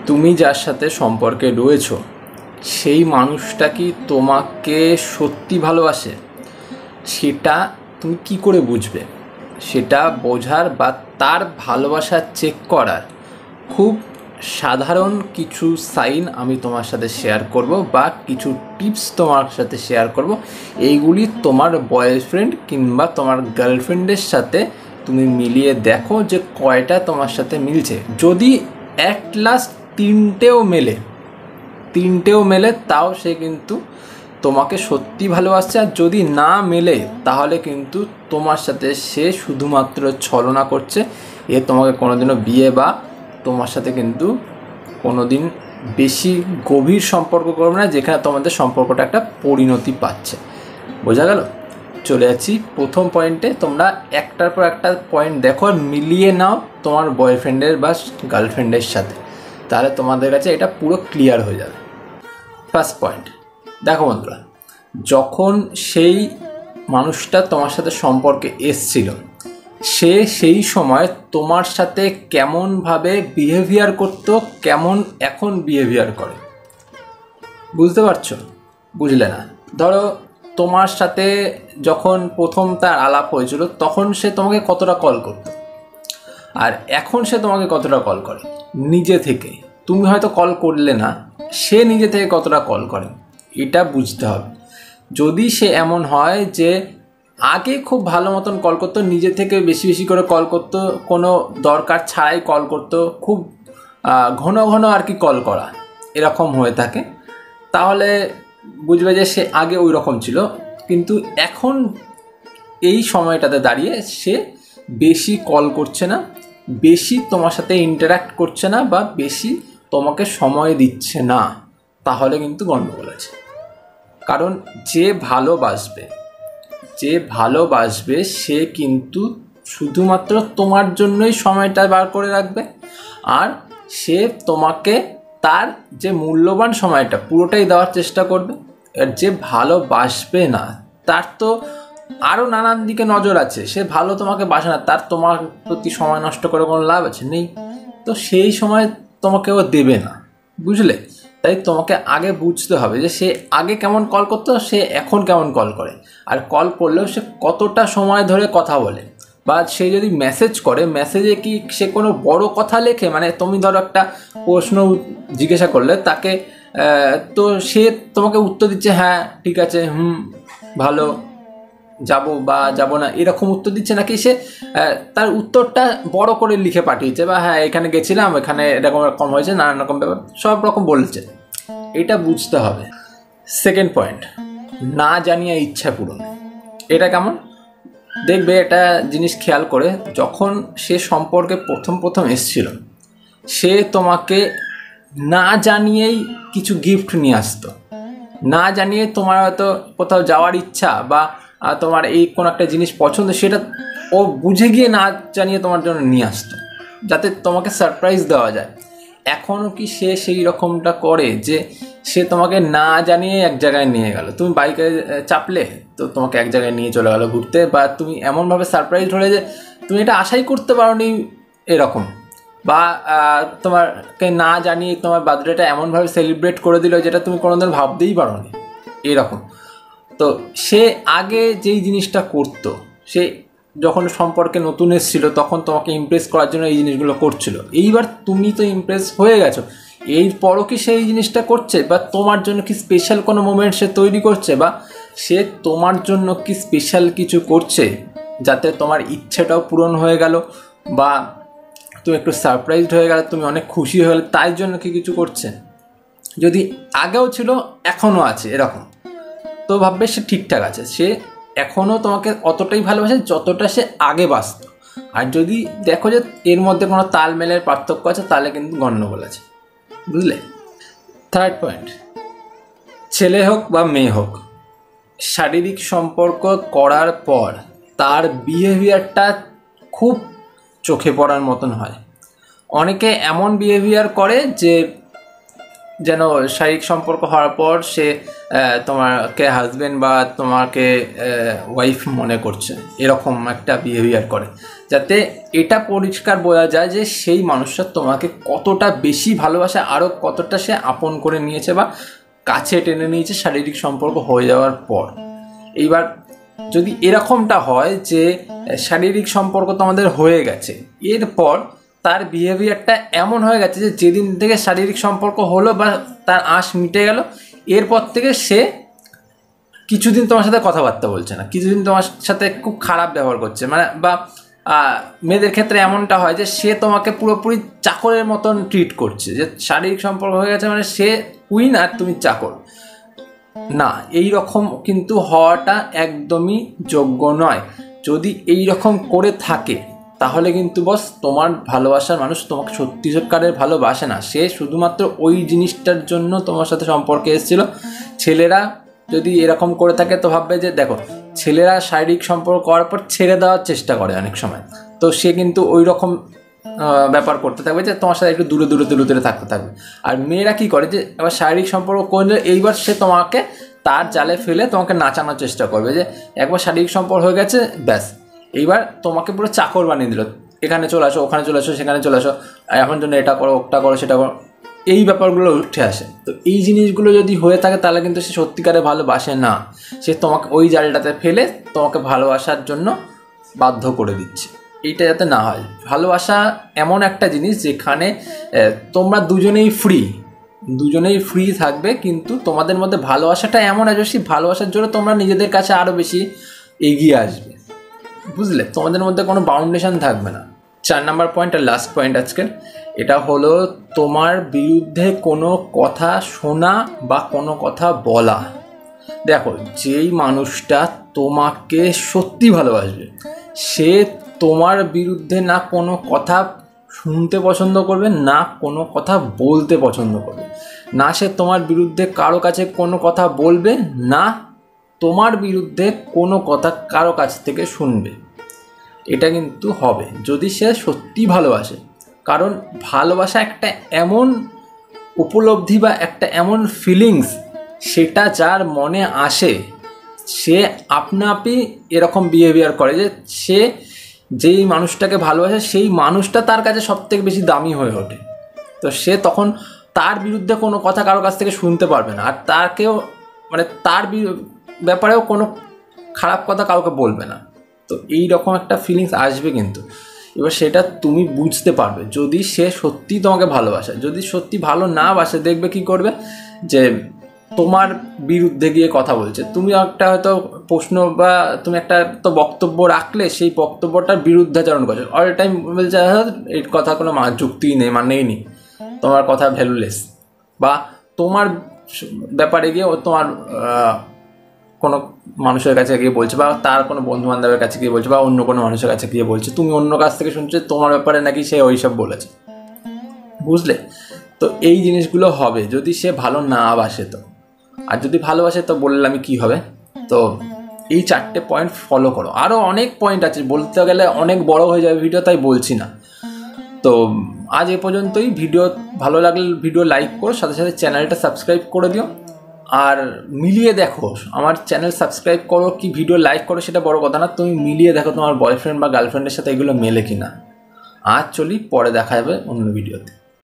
তুমি যার সাথে সম্পর্কে রয়েছো সেই মানুষটা কি তোমাকে সত্যি ভালোবাসে, সেটা তুমি কি করে বুঝবে? সেটা বোঝার বা তার ভালোবাসা চেক করার খুব সাধারণ কিছু সাইন আমি তোমার সাথে শেয়ার করব বা কিছু টিপস তোমার সাথে শেয়ার করব। এইগুলি তোমার বয়ফ্রেন্ড কিংবা তোমার গার্লফ্রেন্ডের সাথে তুমি মিলিয়ে দেখো যে কয়টা তোমার সাথে মিলছে। যদি অ্যাট লাস্ট তিনটেও মেলে তাও সে কিন্তু তোমাকে সত্যি ভালোবাসছে। আর যদি না মেলে তাহলে কিন্তু তোমার সাথে সে শুধুমাত্র ছলনা করছে। এ তোমাকে কোনোদিনও বিয়ে বা তোমার সাথে কিন্তু কোনোদিন বেশি গভীর সম্পর্ক করবে না, যেখানে তোমাদের সম্পর্কটা একটা পরিণতি পাচ্ছে। বোঝা গেল? চলে যাচ্ছি প্রথম পয়েন্টে। তোমরা একটার পর একটা পয়েন্ট দেখো আর মিলিয়ে নাও তোমার বয়ফ্রেন্ডের বা গার্লফ্রেন্ডের সাথে, তাহলে তোমাদের কাছে এটা পুরো ক্লিয়ার হয়ে যাবে। ফার্স্ট পয়েন্ট, দেখো বন্ধুরা, যখন সেই মানুষটা তোমার সাথে সম্পর্কে এসছিল সে সেই সময় তোমার সাথে কেমনভাবে বিহেভিয়ার করতো, কেমন এখন বিহেভিয়ার করে, বুঝতে পারছো? বুঝলে না? ধরো তোমার সাথে যখন প্রথম তার আলাপ হয়েছিল তখন সে তোমাকে কতটা কল করতো আর এখন সে তোমাকে কতটা কল করে নিজে থেকে। তুমি হয়তো কল করলে না, সে নিজে থেকে কতটা কল করে এটা বুঝতে হবে। যদি সে এমন হয় যে আগে খুব ভালো মতন কল করতো, নিজে থেকে বেশি বেশি করে কল করতো, কোনো দরকার ছাড়াই কল করতো, খুব ঘন ঘন আর কি কল করা, এরকম হয়ে থাকে, তাহলে বুঝবে যে সে আগে ওই রকম ছিল। কিন্তু এখন এই সময়টাতে দাঁড়িয়ে সে বেশি কল করছে না, বেশি তোমার সাথে ইন্টারাক্ট করছে না বা বেশি তোমাকে সময় দিচ্ছে না, তাহলে কিন্তু গণ্ডগোল আছে। কারণ যে ভালোবাসবে সে কিন্তু শুধুমাত্র তোমার জন্যই সময়টা বার করে রাখবে, আর সে তোমাকে তার যে মূল্যবান সময়টা পুরোটাই দেওয়ার চেষ্টা করবে। আর যে ভালোবাসবে না তার তো আরও নানান দিকে নজর আছে, সে ভালো তোমাকে বাসে না, তার তোমার প্রতি সময় নষ্ট করে কোনো লাভ আছে? নেই। তো সেই সময় তোমাকে ও দেবে না, বুঝলে? তাই তোমাকে আগে বুঝতে হবে যে সে আগে কেমন কল করতো, সে এখন কেমন কল করে, আর কল করলেও সে কতটা সময় ধরে কথা বলে, বা সে যদি মেসেজ করে মেসেজে কি সে কোনো বড় কথা লেখে। মানে তুমি ধরো একটা প্রশ্ন জিজ্ঞাসা করলে তাকে, তো সে তোমাকে উত্তর দিচ্ছে হ্যাঁ ঠিক আছে, ভালো, যাবো বা যাবো না, এরকম উত্তর দিচ্ছে, নাকি সে তার উত্তরটা বড় করে লিখে পাঠিয়েছে, বা হ্যাঁ এখানে গেছিলাম, এখানে এরকম রকম হয়েছে, নানান রকম ব্যাপার সব রকম বলছে, এটা বুঝতে হবে। সেকেন্ড পয়েন্ট, না জানিয়ে ইচ্ছা পূরণ। এটা কেমন দেখবে, এটা জিনিস খেয়াল করে, যখন সে সম্পর্কে প্রথম এসছিল সে তোমাকে না জানিয়েই কিছু গিফট নিয়ে আসতো, না জানিয়ে তোমার হয়তো কোথাও যাওয়ার ইচ্ছা বা তোমার এই কোনো একটা জিনিস পছন্দ, সেটা ও বুঝে গিয়ে না জানিয়ে তোমার জন্য নিয়ে আসতো, যাতে তোমাকে সারপ্রাইজ দেওয়া যায়। এখনও কি সে সেই রকমটা করে যে সে তোমাকে না জানিয়ে এক জায়গায় নিয়ে গেল, তুমি বাইকে চাপলে তো তোমাকে এক জায়গায় নিয়ে চলে গেল ঘুরতে, বা তুমি এমনভাবে সারপ্রাইজ হলে যে তুমি এটা আশাই করতে পারোনি এরকম, বা তোমাকে না জানিয়ে তোমার বার্থডেটা এমনভাবে সেলিব্রেট করে দিল যেটা তুমি কোনোদিন ভাবতেই পারোনি এরকম। তো সে আগে যেই জিনিসটা করতো, সে যখন সম্পর্কে নতুন এসেছিল তখন তোমাকে ইমপ্রেস করার জন্য এই জিনিসগুলো করছিল, এইবার তুমি তো ইমপ্রেস হয়ে গেছো, এরপরও কি সে এই জিনিসটা করছে, বা তোমার জন্য কি স্পেশাল কোনো মোমেন্ট সে তৈরি করছে, বা সে তোমার জন্য কি স্পেশাল কিছু করছে যাতে তোমার ইচ্ছেটাও পূরণ হয়ে গেল, বা তুমি একটু সারপ্রাইজড হয়ে গেলে, তুমি অনেক খুশি হয়ে গেলে, তাই জন্য কি কিছু করছে? যদি আগেও ছিল এখনও আছে এরকম, তো ভাববে সে ঠিকঠাক আছে, সে এখনও তোমাকে অতটাই ভালোবাসে যতটা সে আগে বাসত। আর যদি দেখো যে এর মধ্যে কোনো তালমেলের পার্থক্য আছে, তাহলে কিন্তু গণ্ডগোল আছে, বুঝলে? থার্ড পয়েন্ট, ছেলে হোক বা মেয়ে হোক, শারীরিক সম্পর্ক করার পর তার বিহেভিয়ারটা খুব চোখে পড়ার মতন হয়। অনেকে এমন বিহেভিয়ার করে যে যেন শারীরিক সম্পর্ক হওয়ার পর সে তোমাকে হাজব্যান্ড বা তোমাকে ওয়াইফ মনে করছে, এরকম একটা বিহেভিয়ার করে, যাতে এটা পরিষ্কার বোঝা যায় যে সেই মানুষটা তোমাকে কতটা বেশি ভালোবাসে, আরও কতটা সে আপন করে নিয়েছে বা কাছে টেনে নিয়েছে শারীরিক সম্পর্ক হয়ে যাওয়ার পর। এইবার যদি এরকমটা হয় যে শারীরিক সম্পর্ক তোমাদের হয়ে গেছে, এরপর তার বিহেভিয়ারটা এমন হয়ে গেছে যে যেদিন থেকে শারীরিক সম্পর্ক হলো বা তার আঁশ মিটে গেল, এরপর থেকে সে কিছুদিন তোমার সাথে কথাবার্তা বলছে না, কিছুদিন তোমার সাথে খুব খারাপ ব্যবহার করছে, মানে বা মেয়েদের ক্ষেত্রে এমনটা হয় যে সে তোমাকে পুরোপুরি চাকরের মতন ট্রিট করছে, যে শারীরিক সম্পর্ক হয়ে গেছে মানে সে কুইন আর তুমি চাকর। না, এই রকম কিন্তু হওয়াটা একদমই যোগ্য নয়। যদি এই রকম করে থাকে তাহলে কিন্তু বস তোমার ভালোবাসার মানুষ তোমাকে সত্যিকারের ভালোবাসে না, সে শুধুমাত্র ওই জিনিসটার জন্য তোমার সাথে সম্পর্কে এসেছিল। ছেলেরা যদি এরকম করে থাকে তো ভাববে যে দেখো, ছেলেরা শারীরিক সম্পর্ক করার পর ছেড়ে দেওয়ার চেষ্টা করে অনেক সময়, তো সে কিন্তু ওই রকম ব্যাপার করতে থাকবে যে তোমার সাথে একটু দূরে দূরে দূরে দূরে থাকতে থাকবে। আর মেয়েরা কী করে যে এবার শারীরিক সম্পর্ক করলে এইবার সে তোমাকে তার জালে ফেলে তোমাকে নাচানোর চেষ্টা করবে, যে একবার শারীরিক সম্পর্ক হয়ে গেছে ব্যাস, এইবার তোমাকে পুরো চাকর বানিয়ে দিল, এখানে চলে আসো, ওখানে চলে আসো, সেখানে চলে আসো, এখন জন্য এটা করো, ওটা করো, সেটা করো, এই ব্যাপারগুলো উঠে আসে। তো এই জিনিসগুলো যদি হয়ে থাকে তাহলে কিন্তু সে সত্যিকারে ভালোবাসে না, সে তোমাকে ওই জালটাতে ফেলে তোমাকে ভালোবাসার জন্য বাধ্য করে দিচ্ছে। এইটা যাতে না হয়। ভালোবাসা এমন একটা জিনিস যেখানে তোমরা দুজনেই ফ্রি থাকবে, কিন্তু তোমাদের মধ্যে ভালোবাসাটা এমন আছে সেই ভালোবাসার জন্য তোমরা নিজেদের কাছে আরও বেশি এগিয়ে আসবে, বুঝলে? তোমাদের মধ্যে কোনো বাউন্ডেশন থাকবে না। 4 নম্বর পয়েন্ট আর লাস্ট পয়েন্ট আজকের, এটা হলো তোমার বিরুদ্ধে কোনো কথা শোনা বা কোনো কথা বলা। দেখো, যেই মানুষটা তোমাকে সত্যি ভালোবাসবে সে তোমার বিরুদ্ধে না কোনো কথা শুনতে পছন্দ করবে, না কোনো কথা বলতে পছন্দ করবে, না সে তোমার বিরুদ্ধে কারো কাছে কোনো কথা বলবে, না তোমার বিরুদ্ধে কোনো কথা কারো কাছ থেকে শুনবে। এটা কিন্তু হবে যদি সে সত্যি ভালোবাসে। কারণ ভালোবাসা একটা এমন উপলব্ধি বা একটা এমন ফিলিংস, সেটা যার মনে আসে সে আপনা আপনি এরকম বিহেভিয়ার করে যে সে যেই মানুষটাকে ভালোবাসে সেই মানুষটা তার কাছে সবথেকে বেশি দামি হয়ে ওঠে। তো সে তখন তার বিরুদ্ধে কোনো কথা কারো কাছ থেকে শুনতে পারবে না, আর তাকেও মানে তার ব্যাপারেও কোনো খারাপ কথা কাউকে বলবে না। তো এই রকম একটা ফিলিংস আসবে কিন্তু। এবার সেটা তুমি বুঝতে পারবে যদি সে সত্যি তোমাকে ভালোবাসে। যদি সত্যি ভালো না বাসে, দেখবে কি করবে যে তোমার বিরুদ্ধে গিয়ে কথা বলছে। তুমি একটা হয়তো প্রশ্ন বা তুমি একটা তো বক্তব্য রাখলে, সেই বক্তব্যটার বিরুদ্ধাচরণ করছে, অল টাইম বলছে এই কথা কোনো যুক্তিই নেই, মানেই নেই, তোমার কথা ভ্যালুলেস, বা তোমার ব্যাপারে গিয়ে ও তোমার কোনো মানুষের কাছে গিয়ে বলছে, বা তার কোনো বন্ধু বান্ধবের কাছে গিয়ে বলছে, বা অন্য কোনো মানুষের কাছে গিয়ে বলছে, তুমি অন্য কাছ থেকে শুনছো তোমার ব্যাপারে নাকি সে ওইসব বলেছে, বুঝলে? তো এই জিনিসগুলো হবে যদি সে ভালো না বাসে। তো আর যদি ভালোবাসে তো বললামই কি হবে। তো এই 4টে পয়েন্ট ফলো করো। আরও অনেক পয়েন্ট আছে, বলতে গেলে অনেক বড় হয়ে যাবে ভিডিও, তাই বলছি না। তো আজ এ পর্যন্তই। ভিডিও ভালো লাগলে ভিডিও লাইক করো, সাথে সাথে চ্যানেলটা সাবস্ক্রাইব করে দিও। আর মিলিয়ে দেখো, আমার চ্যানেল সাবস্ক্রাইব করো কি ভিডিও লাইক করো সেটা বড় কথা না, তুমি মিলিয়ে দেখো তোমার বয়ফ্রেন্ড বা গার্লফ্রেন্ডের সাথে এগুলো মেলে কিনা। আজ চলি, পরে দেখা যাবে অন্য ভিডিওতে।